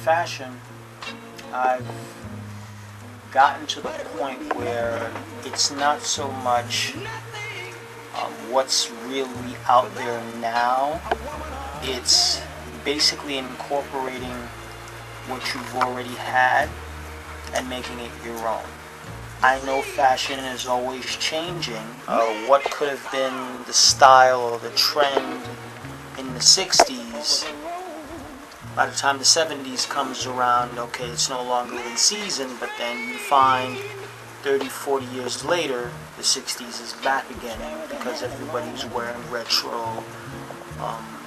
fashion, I've gotten to the point where it's not so much what's really out there now. It's basically incorporating what you've already had and making it your own. I know fashion is always changing. What could have been the style or the trend in the 60s, by the time the 70s comes around, okay, it's no longer in season, but then you find 30, 40 years later, the 60s is back again because everybody's wearing retro,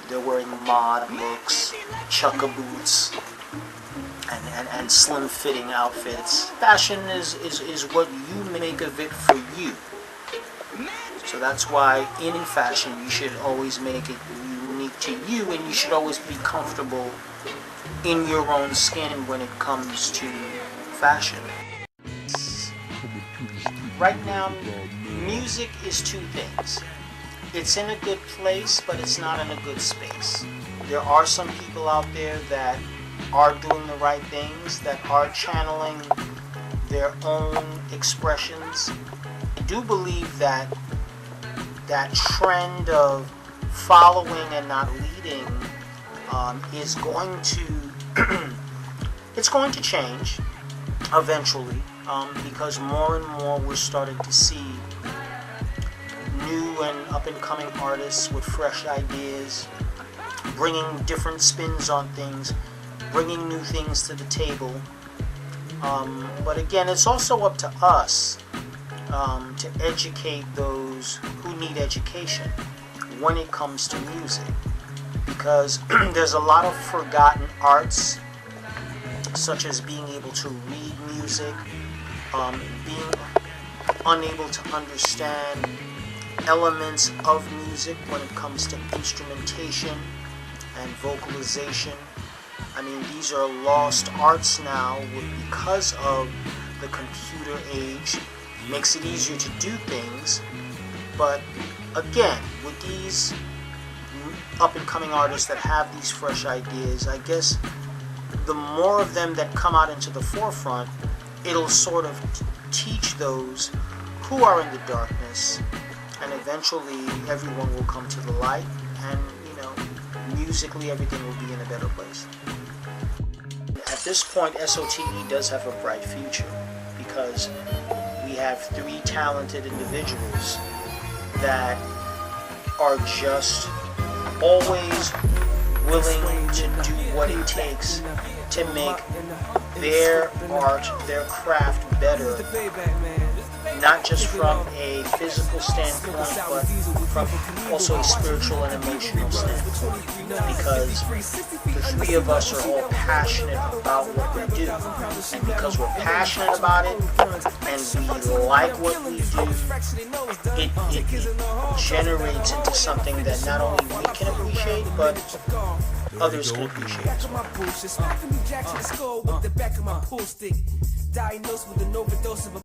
they're wearing mod looks, chukka boots, and slim-fitting outfits. Fashion is what you make of it for you. So that's why in fashion you should always make it unique to you, and you should always be comfortable in your own skin when it comes to fashion. Right now, music is two things. It's in a good place, but it's not in a good space. There are some people out there that are doing the right things, that are channeling their own expressions. I do believe that that trend of following and not leading is going to it's going to change eventually, because more and more we're starting to see new and up-and-coming artists with fresh ideas, bringing different spins on things, bringing new things to the table. But again, it's also up to us to educate those who need education when it comes to music, because there's a lot of forgotten arts, such as being able to read music, being unable to understand elements of music when it comes to instrumentation and vocalization. I mean, these are lost arts now because of the computer age. It makes it easier to do things, but again, with these up-and-coming artists that have these fresh ideas, I guess the more of them that come out into the forefront, it'll sort of teach those who are in the darkness, and eventually everyone will come to the light, and musically everything will be in a better place. At this point, SOTE does have a bright future, because we have 3 talented individuals that are just always willing to do what it takes to make their art, their craft better, not just from a physical standpoint, but from also a spiritual and emotional standpoint, because the 3 of us are all passionate about what we do, and because we're passionate about it and we like what we do, it generates into something that not only we can appreciate, but others can appreciate as well.